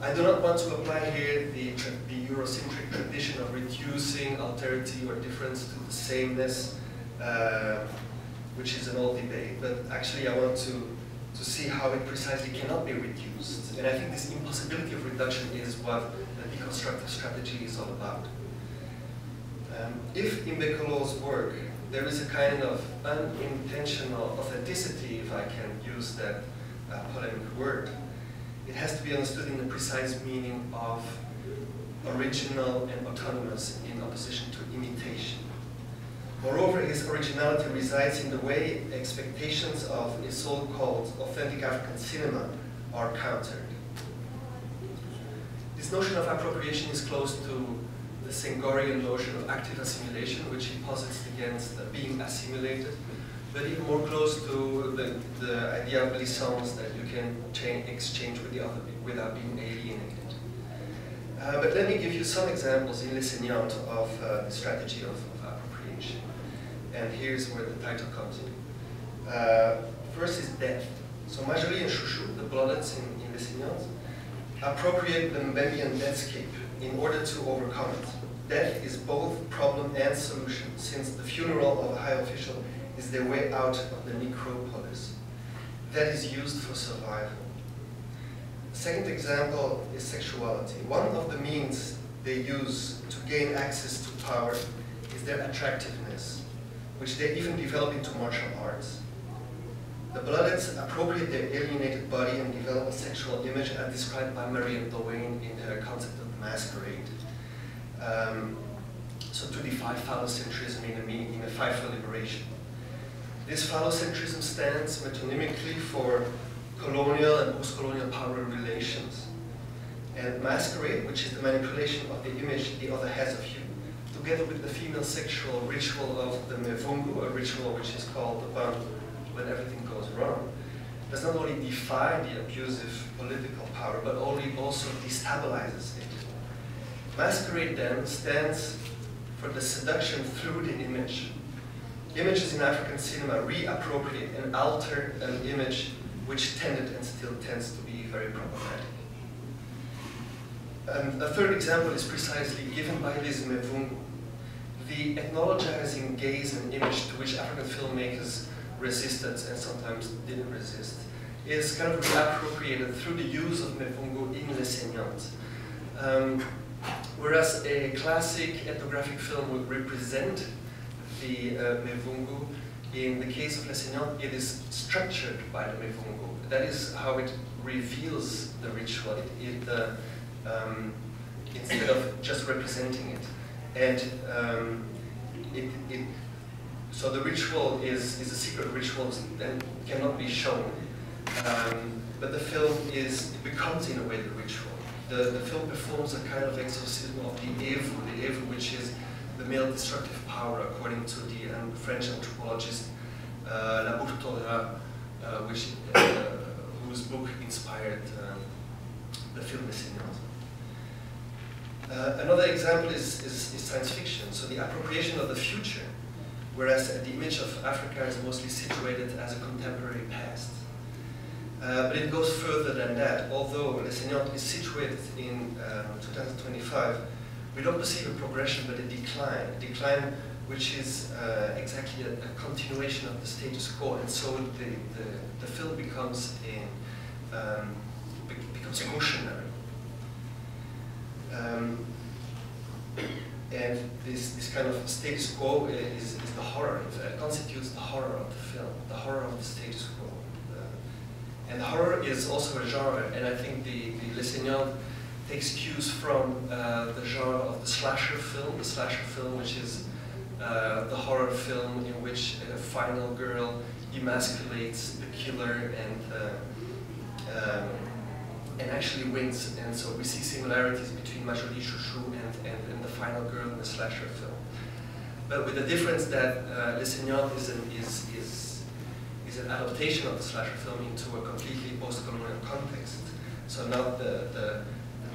I do not want to apply here the Eurocentric tradition of reducing alterity or difference to the sameness, which is an old debate, but actually I want to see how it precisely cannot be reduced. And I think this impossibility of reduction is what the deconstructive strategy is all about. If in Bekolo's work there is a kind of unintentional authenticity, if I can use that polemic word, it has to be understood in the precise meaning of original and autonomous in opposition to imitation. Moreover, his originality resides in the way expectations of a so-called authentic African cinema are countered. This notion of appropriation is close to the Senghorian notion of active assimilation, which he posits against being assimilated, but even more close to the idea of licence, that you can exchange with the other without being alienated. But let me give you some examples in Les Saignantes of the strategy of appropriation. And here's where the title comes in. First is death. So Majoli and Chouchou, the bloodeds in Les Saignantes, appropriate the Mbembian deathscape in order to overcome it. Death is both problem and solution, since the funeral of a high official is their way out of the necropolis. That is used for survival. The second example is sexuality. One of the means they use to gain access to power is their attractiveness, which they even develop into martial arts. The bloodeds appropriate their alienated body and develop a sexual image as described by Marianne Duane in her concept of masquerade. So to defy phallocentrism in a fight for liberation. This phallocentrism stands metonymically for colonial and post-colonial power relations. And masquerade, which is the manipulation of the image the other has of you, together with the female sexual ritual of the mevungu, a ritual which is called the bantu when everything goes wrong, does not only defy the abusive political power, but also destabilizes it. Masquerade then stands for the seduction through the image. Images in African cinema reappropriate and alter an image which tended and still tends to be very problematic. A third example is precisely given by Liz Mevungu. The ethnologizing gaze and image to which African filmmakers resisted and sometimes didn't resist is kind of reappropriated through the use of Mevungu in Les Saignantes. Whereas a classic ethnographic film would represent the Mevungu, in the case of Les Saignantes, it is structured by the Mevungu. That is how it reveals the ritual, instead of just representing it. And so the ritual is a secret ritual that cannot be shown. But the film becomes in a way the ritual. The film performs a kind of exorcism of the evu, which is the male destructive power, according to the French anthropologist Labourtoura, whose book inspired the film Les Saignantes. Another example is science fiction, so the appropriation of the future, whereas the image of Africa is mostly situated as a contemporary past. But it goes further than that. Although Les Saignantes is situated in 2025, we don't perceive a progression but a decline which is exactly a continuation of the status quo, and so the film becomes cautionary. And this kind of status quo is the horror. It constitutes the horror of the film, the horror of the status quo. And horror is also a genre, and I think the Les Saignantes takes cues from the genre of the slasher film, which is the horror film in which a final girl emasculates the killer and actually wins. And so we see similarities between Majoli, Chouchou and the final girl in the slasher film. But with the difference that Les Saignantes is an adaptation of the slasher film into a completely post-colonial context. So not the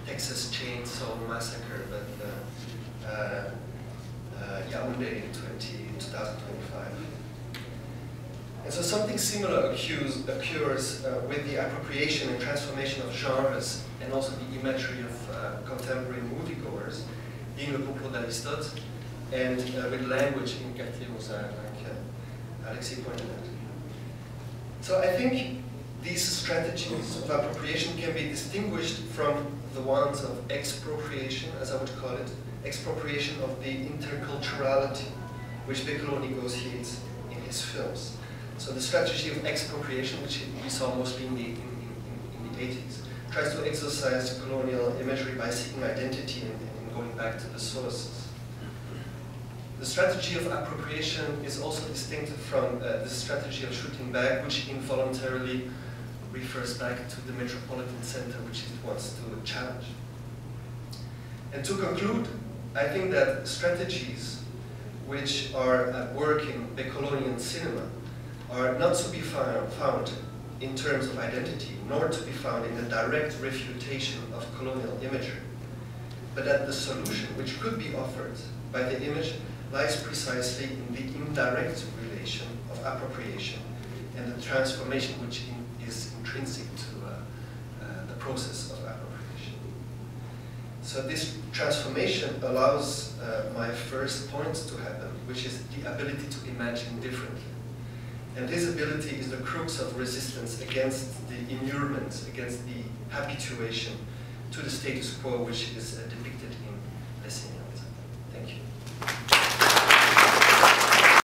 Texas Chainsaw Massacre, but Yaoundé in 2025. And so something similar occurs with the appropriation and transformation of genres and also the imagery of contemporary moviegoers, being le complot d'Aristote, and with language in Quartier, Mozart, like Alexis pointed out. So I think these strategies of appropriation can be distinguished from the ones of expropriation, as I would call it, expropriation of the interculturality, which Bekolo negotiates in his films. So the strategy of expropriation, which we saw mostly in the 80s, tries to exorcise colonial imagery by seeking identity and going back to the sources. The strategy of appropriation is also distinct from the strategy of shooting back, which involuntarily refers back to the metropolitan center, which it wants to challenge. And to conclude, I think that strategies which are at work in Bekolonian cinema are not to be found in terms of identity, nor to be found in the direct refutation of colonial imagery, but that the solution which could be offered by the image lies precisely in the indirect relation of appropriation and the transformation which is intrinsic to the process of appropriation. So this transformation allows my first point to happen, which is the ability to imagine differently. And this ability is the crux of resistance against the inurement, against the habituation to the status quo which is depicted in Les Saignantes.